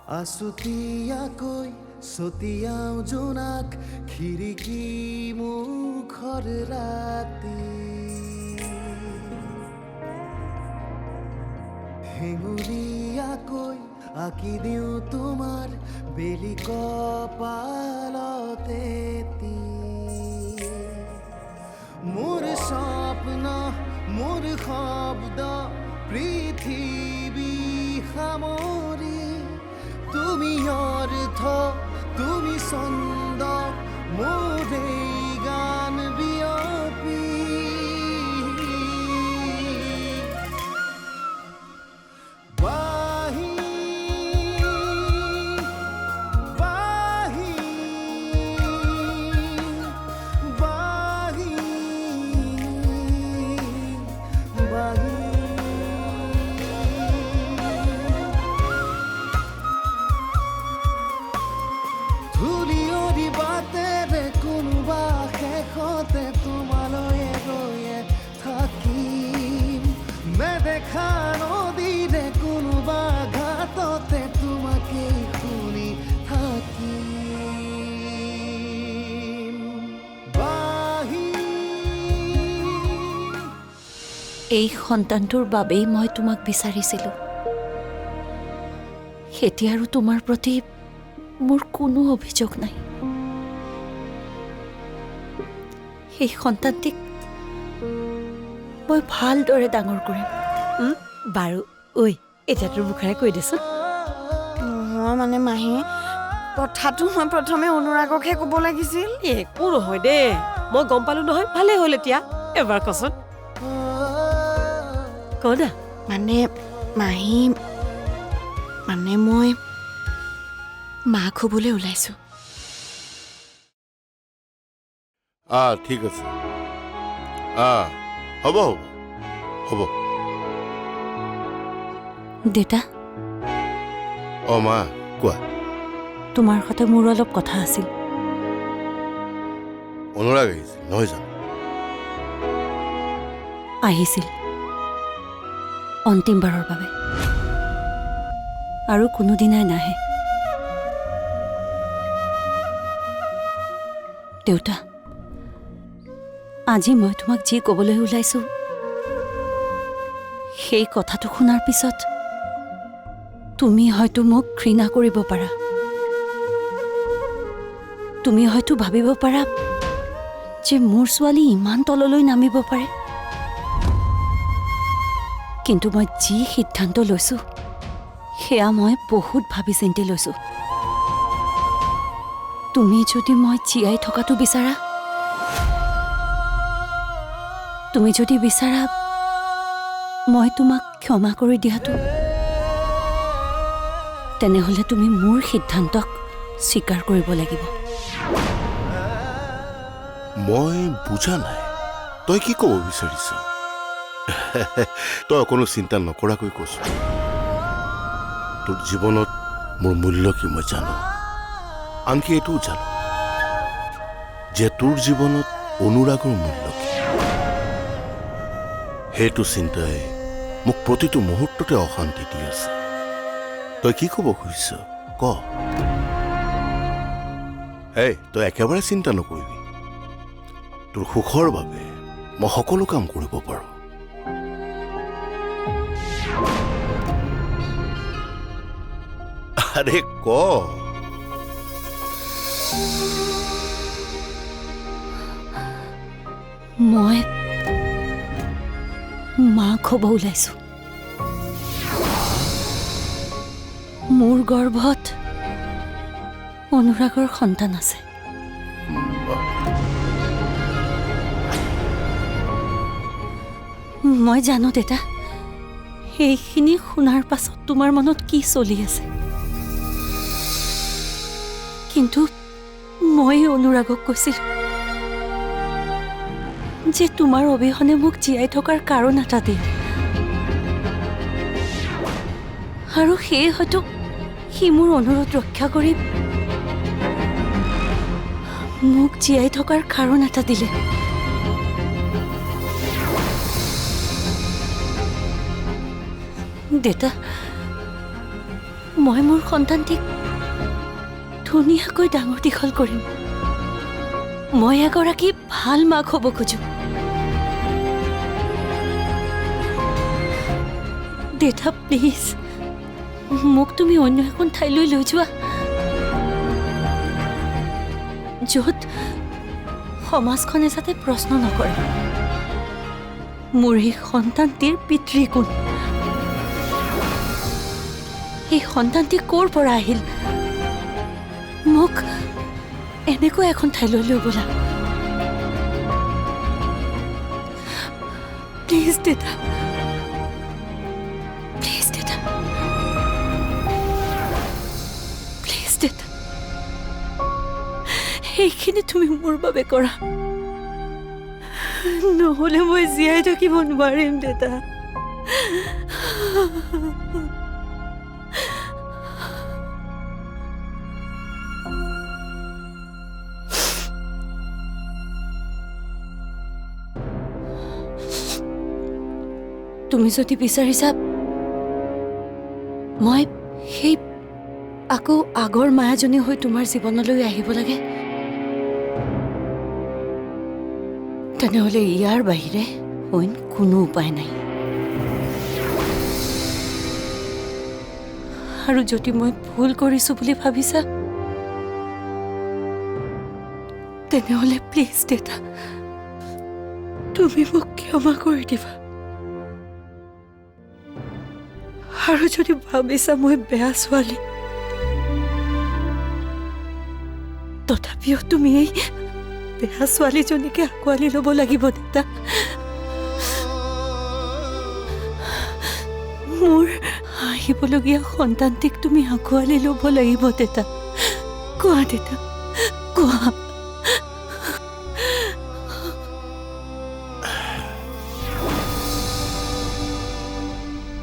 আছুতীয়াকৈ ছটিয়াও জোনাক খিৰিকী মুখৰ ৰাতি হেঙুলীয়াকৈ আঁকি দিওঁ তোমাৰ বেলি কপালতে মোৰ স্বপ্ন মোৰ শব্দ পৃথিৱী সামৰি তুমি অৰ্থ তুমি ছন্দ মোৰ এই গান বিয়পি বাহি বাহি বাহি বাহি ধূলিয়ৰি বাটেৰে কোনোবা শেষতে তোমালৈ গৈয়ে থাকিম নেদেখা নদীৰে কোনোবা ঘাটতে তোমাকেই শুনি থাকিম বাহি এই সন্তানটোৰ বাবেই মই তোমাক বিচাৰিছিলোঁ। এতিয়া আৰু তোমাৰ প্ৰতি মোৰ কোনো অভিযোগ নাই। সেই সন্তানটিক মই ভালদৰে ডাঙৰ কৰিম। বাৰু ঐ এতিয়া তোৰ মুখেৰে কৈ দেচোন। নহয় মানে মাহী, কথাটো মই প্ৰথমে অনুৰাগকহে ক'ব লাগিছিল। একো নহয় দে, মই গম পালো নহয়, ভালে হ'ল এতিয়া। এবাৰ কচোন ক না। মানে মাহী, মানে মই মাক হ'বলৈ ওলাইছো। ঠিক আছে, হ'ব হ'ব হ'ব। দেউতা, মা কোৱা। তোমাৰ সৈতে মোৰ অলপ কথা আছিল। অনুৰাগ আহিছিল নহয় জানো? আহিছিল অন্তিমবাৰৰ বাবে, আৰু কোনোদিনাই নাহে। দেউতা, আজি মই তোমাক যি ক'বলৈ ওলাইছো সেই কথাটো শুনাৰ পিছত তুমি হয়তো মোক ঘৃণা কৰিব পাৰা। তুমি হয়তো ভাবিব পাৰা যে মোৰ ছোৱালী ইমান তললৈ নামিব পাৰে। কিন্তু মই যি সিদ্ধান্ত লৈছো সেয়া মই বহুত ভাবি চিন্তি লৈছো। তুমি যদি মই জীয়াই থকাটো বিচাৰা, তুমি যদি বিচাৰা মই তোমাক ক্ষমা কৰি দিয়াটো, তেনেহ'লে তুমি মোৰ সিদ্ধান্তক স্বীকাৰ কৰিব লাগিব। মই বুজা নাই তই কি ক'ব বিচাৰিছ। তই কোনো চিন্তা নকৰাকৈ কৈছ। তোৰ জীৱনত মোৰ মূল্য কি মই জানো, আনকি এইটোও জানো যে তোৰ জীৱনত অনুৰাগৰ মূল্য কি। সেইটো চিন্তাই মোক প্ৰতিটো মুহূৰ্ততে অশান্তি দি আছে। তই কি ক'ব খুজিছ ক। তই একেবাৰে চিন্তা নকৰিবি। তোৰ সুখৰ বাবে মই সকলো কাম কৰিব পাৰোঁ। আৰে ক। মই মাক হ'ব ওলাইছো। মোৰ গৰ্ভত অনুৰাগৰ সন্তান আছে। মই জানো দেউতা, সেইখিনি শুনাৰ পাছত তোমাৰ মনত কি চলি আছে, কিন্তু মই অনুৰাগক কৈছিলো যে তোমাৰ অবিহনে মোক জীয়াই থকাৰ কাৰণ এটা দিয়া, আৰু সেয়ে হয়তো সি মোৰ অনুৰোধ ৰক্ষা কৰি মোক জীয়াই থকাৰ কাৰণ এটা দিলে। দেউতা, মই মোৰ সন্তানটিক ধুনীয়াকৈ ডাঙৰ দীঘল কৰিম। মই এগৰাকী ভাল মাক হ'ব খোজো। দেউতা প্লিজ মোক তুমি অন্য এখন ঠাইলৈ লৈ যোৱা, য'ত সমাজখনে যাতে প্ৰশ্ন নকৰে মোৰ এই সন্তানটিৰ পিতৃ কোন, এই সন্তানটি ক'ৰ পৰা আহিল। মোক এনেকৈ এখন ঠাইলৈ লৈ ব'লা প্লিজ দেউতা, প্লিজ দেউতা, প্লিজ দেউতা, সেইখিনি তুমি মোৰ বাবে কৰা, নহ'লে মই জীয়াই থাকিব নোৱাৰিম দেউতা। তুমি যদি বিচাৰিছা মই সেই আকৌ আগৰ মায়াজনী হৈ তোমাৰ জীৱনলৈ আহিব লাগে, তেনেহ'লে ইয়াৰ বাহিৰে অইন কোনো উপায় নাই। আৰু যদি মই ভুল কৰিছো বুলি ভাবিছা তেনেহ'লে প্লিজ দেউতা তুমি মোক ক্ষমা কৰি দিবা। আৰু যদি ভাবিছা মই বেয়া ছোৱালী, তথাপিও তুমি এই বেয়া ছোৱালীজনীকে আঁকোৱালি ল'ব লাগিব দেউতা। মোৰ আহিবলগীয়া সন্তানটিক তুমি আঁকোৱালি ল'ব লাগিব দেউতা। কোৱা দেউতা, কোৱা।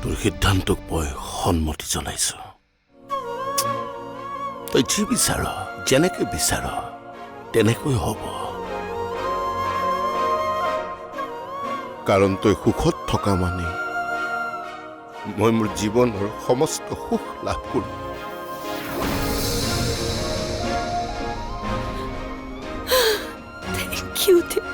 তোৰ সিদ্ধান্তক মই সন্মতি জনাইছো। তই যি বিচাৰ, যেনেকৈ বিচাৰ তেনেকৈ হ'ব, কাৰণ তই সুখত থকা মানে মই মোৰ জীৱনৰ সমস্ত সুখ লাভ কৰিম। Thank you, দেউতা।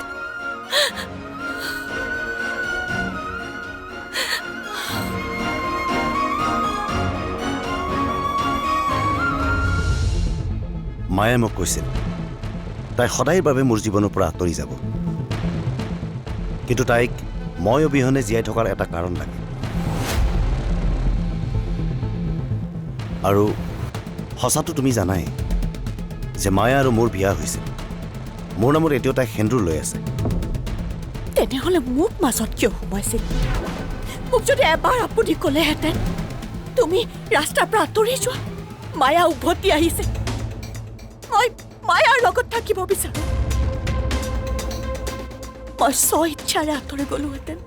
মায়ে মোক কৈছিল তাই সদায়ৰ বাবে মোৰ জীৱনৰ পৰা আঁতৰি যাব, কিন্তু তাইক মই অবিহনে জীয়াই থকাৰ এটা কাৰণ লাগে। আৰু সঁচাটো তুমি জানাই যে মায়া আৰু মোৰ বিয়া হৈছিল। মোৰ নামত এতিয়াও তাই সেন্দুৰ লৈ আছে। তেনেহ'লে মোক মাজত কিয় সোমাইছিল? মোক যদি এবাৰ আপুনি ক'লেহেঁতেন তুমি ৰাস্তাৰ পৰা আঁতৰি যোৱা, মায়া উভতি আহিছে, মই মায়াৰ লগত থাকিব বিচাৰো, মই স্ব ইচ্ছাৰে আঁতৰি গলোহেঁতেন।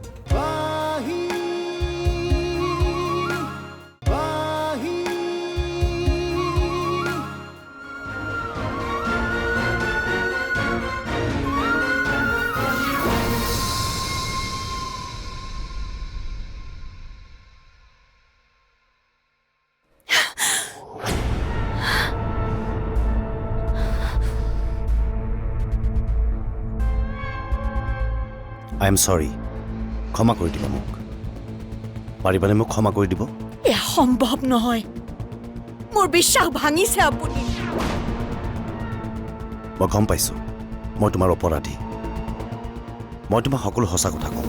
আই এম চৰি, ক্ষমা কৰি দিব মোক। পাৰিবানে মোক ক্ষমা কৰি দিব? এয়া সম্ভৱ নহয়, মোৰ বিশ্বাস ভাঙিছে আপুনি। মই গম পাইছোঁ মই তোমাৰ অপৰাধী। মই তোমাক সকলো সঁচা কথা কওঁ।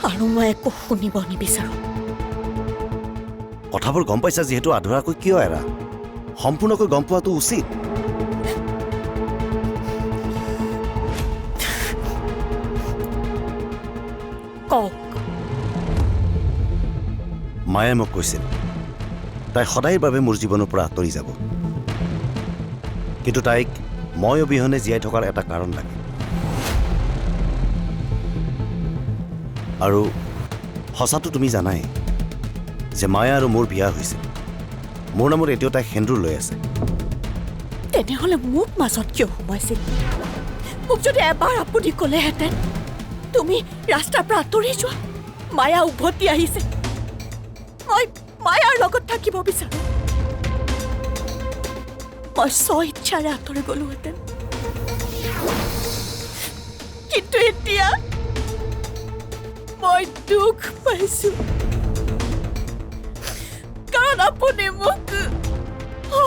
আৰু মই একো শুনিব নিবিচাৰো। কথাবোৰ গম পাইছা যিহেতু আধৰুৱাকৈ কিয় এৰা? সম্পূৰ্ণকৈ গম পোৱাটো উচিত। কওক। মায়ে মোক কৈছিল তাই সদায়ৰ বাবে মোৰ জীৱনৰ পৰা আঁতৰি যাব, কিন্তু তাইক মই অবিহনে জীয়াই থকাৰ এটা কাৰণ লাগে। আৰু সঁচাটো তুমি জানাই যে মায়া আৰু মোৰ বিয়া হৈছিল। মোৰ নামত এতিয়াও তাই সেন্দুৰ লৈ আছে। তেনেহ'লে মোক মাজত কিয় সোমাইছিল? মোক যদি এবাৰ আপুনি ক'লেহেঁতেন তুমি ৰাস্তাৰ পৰা আঁতৰি যোৱা, মায়া উভতি আহিছে, মায়াৰ লগত থাকিব বিচাৰো মই স্বইচ্ছাৰে আঁতৰি গলোহেঁতেন কিন্তু এতিয়া মই দুখ পাইছো কাৰণ আপুনি মোক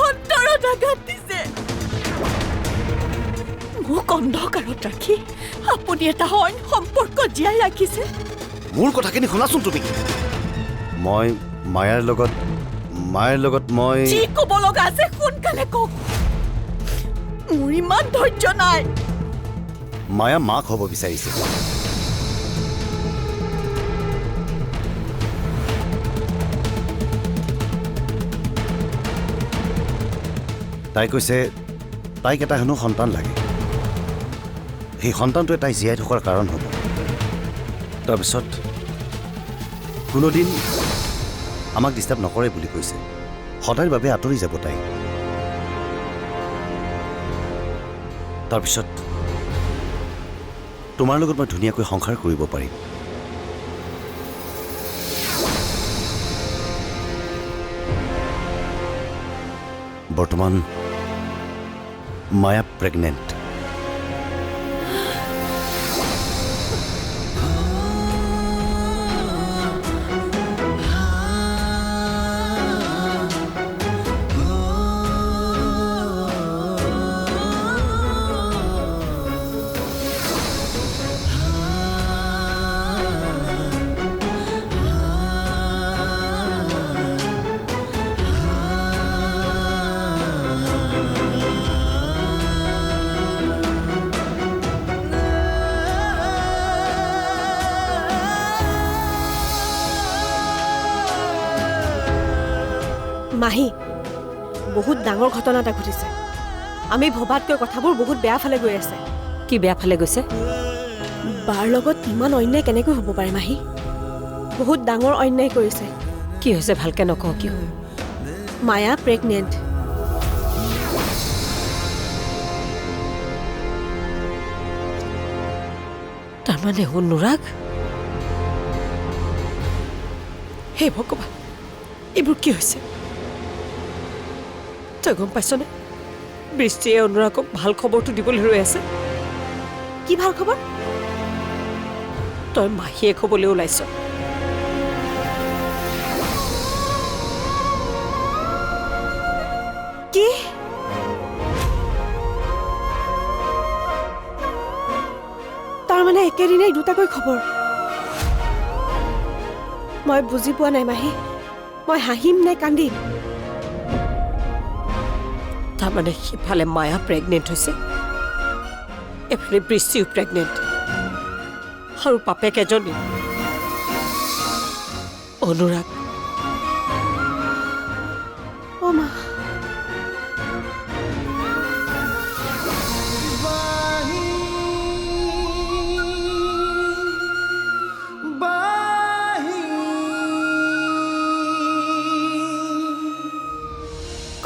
অন্তৰত আঘাত দিছে মোক অন্ধকাৰত ৰাখি আপুনি এটা অইন সম্পৰ্ক জীয়াই ৰাখিছে মোৰ কথাখিনি শুনাচোন তুমি মই মায়াৰ লগত মই যি ক'ব লগা আছে সোনকালে কওক মোৰ ইমান ধৈৰ্য নাই মায়া মাক হ'ব বিচাৰিছে তাই কৈছে তাইক এটা হেনো সন্তান লাগে সেই সন্তানটোৱে তাই জীয়াই থকাৰ কাৰণ হ'ব তাৰপিছত কোনোদিন আমাক ডিষ্টাৰ্ব নকৰে বুলি কৈছে সদায়ৰ বাবে আঁতৰি যাব তাই তাৰপিছত তোমাৰ লগত মই ধুনীয়াকৈ সংসাৰ কৰিব পাৰিম বৰ্তমান মায়া প্ৰেগনেণ্ট মাহী বহুত ডাঙৰ ঘটনা এটা ঘটিছে আমি ভবাতকৈ কথাবোৰ বহুত বেয়া ফালে গৈ আছে কি বেয়া ফালে গৈছে বাৰ লগত ইমান অন্যায় কেনেকৈ হ'ব পাৰে মাহী বহুত ডাঙৰ অন্যায় কৰিছে কি হৈছে ভালকে নকওঁ কিয় মায়া প্ৰেগনেণ্ট তাৰমানে অনুৰাগ হে ভগৱান এইবোৰ কি হৈছে তই গম পাইছনে বৃষ্টিয়ে অনুৰাগক ভাল খবৰটো দিবলৈ ৰৈ আছে কি ভাল খবৰ তই মাহীয়েক হ'বলৈ ওলাইছ কি তাৰমানে একেদিনাই দুটাকৈ খবৰ মই বুজি পোৱা নাই মাহী মই হাঁহিম নে কান্দিম তাৰমানে সিফালে মায়া প্ৰেগনেণ্ট হৈছে এফালে বৃষ্টিও প্ৰেগনেণ্ট আৰু বাপেক এজনী অনুৰাগ অ মা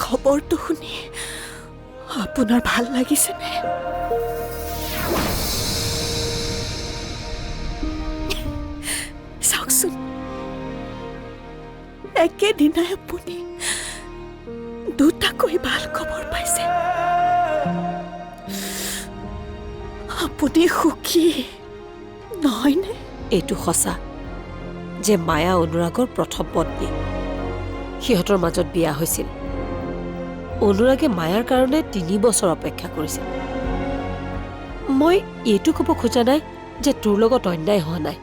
খবৰটো শুনি আপোনাৰ ভাল লাগিছেনে চাওকচোন একেদিনাই আপুনি দুটাকৈ ভাল খবৰ পাইছে আপুনি সুখী নহয়নে এইটো সঁচা যে মায়া অনুৰাগৰ প্ৰথম পত্নী সিহঁতৰ মাজত বিয়া হৈছিল অনুৰাগে মায়াৰ কাৰণে 3 বছৰ অপেক্ষা কৰিছিল মই এইটো ক'ব খোজা নাই যে তোৰ লগত অন্যায় হোৱা নাই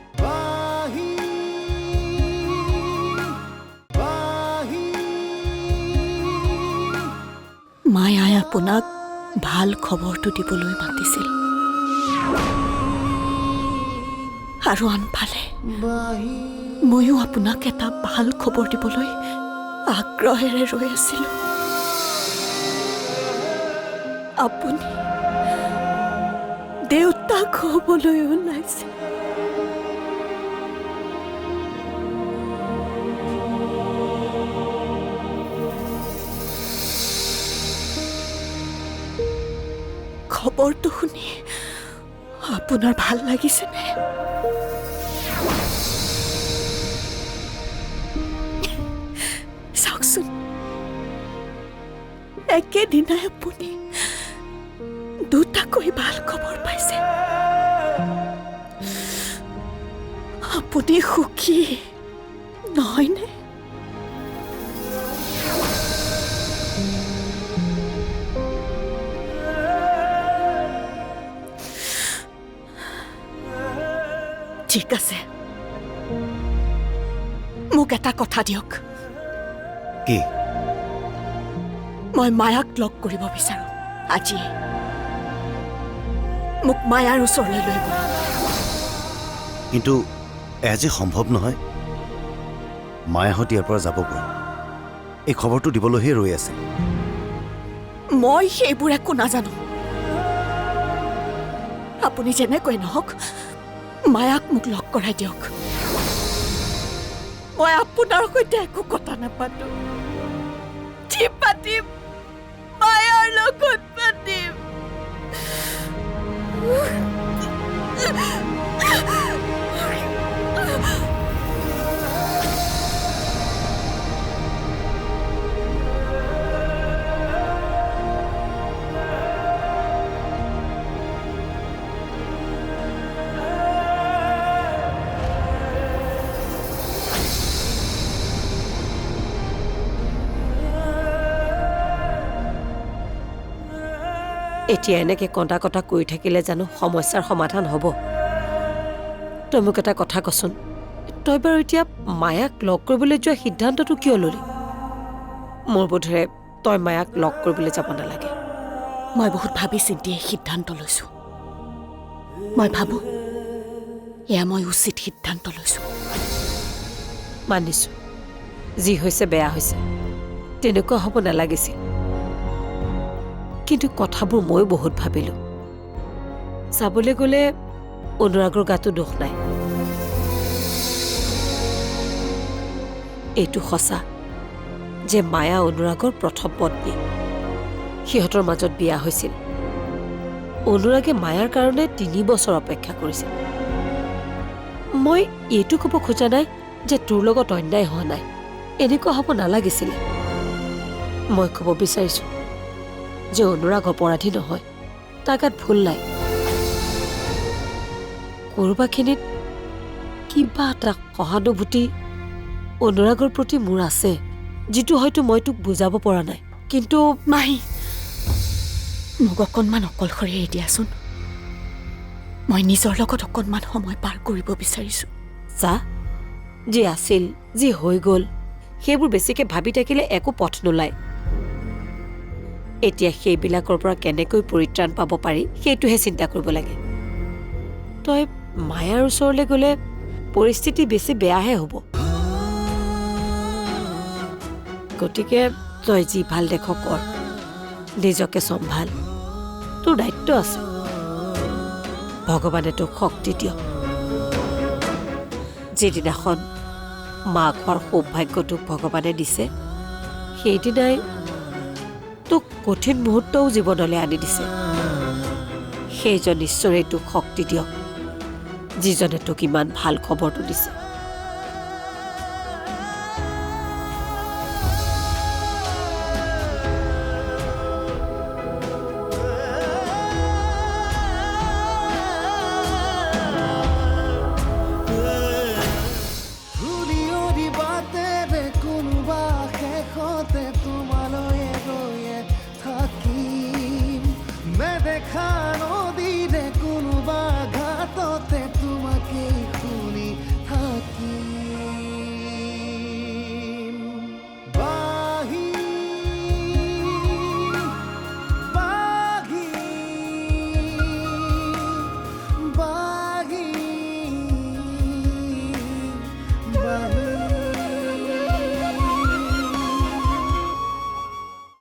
মায়াই আপোনাক ভাল খবৰটো দিবলৈ মাতিছিল আৰু আনফালে ময়ো আপোনাক এটা ভাল খবৰ দিবলৈ আগ্ৰহেৰে ৰৈ আছিলোঁ আপুনি দেউতাক হ'বলৈ ওলাইছে খবৰটো শুনি আপোনাৰ ভাল লাগিছেনে একেদিনাই আপুনি দুটাকৈ ভাল খবৰ পাইছে। আপুনি সুখী নহয়নে? ঠিক আছে, মোক এটা কথা দিয়ক। কি? মই মায়াক লগ কৰিব বিচাৰো আজিয়ে। মোক মায়াৰ ওচৰলৈ লৈ গ'ল। কিন্তু আজি সম্ভৱ নহয়। মায়াহঁত ইয়াৰ পৰা যাবগৈ। এই খবৰটো দিবলৈহে ৰৈ আছে। মই সেইবোৰ একো নাজানো। আপুনি যেনেকৈ নহওক মায়াক মোক লগ কৰাই দিয়ক। মই আপোনাৰ সৈতে একো কথা নাপাতো। যি পাতিম মায়াৰ লগত পাতিম। এতিয়া এনেকে কন্দা কটা কৰি থাকিলে জানো সমস্যাৰ সমাধান হ'ব? তই মোক এটা কথা কচোন, তই বাৰু এতিয়া মায়াক লগ কৰিবলৈ যোৱা সিদ্ধান্তটো কিয় ল'লি? মোৰ বোধেৰে তই মায়াক লগ কৰিবলৈ যাব নালাগে। মই বহুত ভাবি চিন্তি এই সিদ্ধান্ত লৈছো। মই ভাবো এয়া মই উচিত সিদ্ধান্ত লৈছো। মানিছো, যি হৈছে বেয়া হৈছে, তেনেকুৱা হ'ব নালাগিছিল। কিন্তু কথাবোৰ ময়ো বহুত ভাবিলোঁ। চাবলৈ গ'লে অনুৰাগৰ গাতো দোষ নাই। এইটো সঁচা যে মায়া অনুৰাগৰ প্ৰথম পত্নী। সিহঁতৰ মাজত বিয়া হৈছিল। অনুৰাগে মায়াৰ কাৰণে 3 বছৰ অপেক্ষা কৰিছিল। মই এইটো ক'ব খোজা নাই যে তোৰ লগত অন্যায় হোৱা নাই, এনেকুৱা হ'ব নালাগিছিলে। মই ক'ব বিচাৰিছোঁ যে অনুৰাগ অপৰাধী নহয়, তাৰ গাত ভুল নাই। ক'ৰবাখিনিত কিবা এটা সহানুভূতি অনুৰাগৰ প্ৰতি মোৰ আছে, যিটো হয়তো মই তোক বুজাব পৰা নাই। কিন্তু মাহী, মোক অকণমান অকলশৰে এৰি দিয়াচোন। মই নিজৰ লগত অকণমান সময় পাৰ কৰিব বিচাৰিছো। চা, যি আছিল, যি হৈ গ'ল, সেইবোৰ বেছিকৈ ভাবি থাকিলে একো পথ নোলায়। এতিয়া সেইবিলাকৰ পৰা কেনেকৈ পৰিত্ৰাণ পাব পাৰি সেইটোহে চিন্তা কৰিব লাগে। তই মায়াৰ ওচৰলৈ গ'লে পৰিস্থিতি বেছি বেয়াহে হ'ব। গতিকে তই যি ভাল দেখ কৰ, নিজকে চম্ভাল। তোৰ দায়িত্ব আছে। ভগৱানে তোক শক্তি দিয়ক। যিদিনাখন মাক হোৱাৰ সৌভাগ্য তোক ভগৱানে দিছে, সেইদিনাই তোক কঠিন মুহূৰ্তও জীৱনলৈ আনি দিছে। সেইজন ঈশ্বৰে তোক শক্তি দিয়ক, যিজনে তোক ইমান ভাল খবৰটো দিছে। ধূলি উৰি বাটেৰে কোনোবা শেষতে তোমালৈ গৈয়ে থাকিম। নেদেখা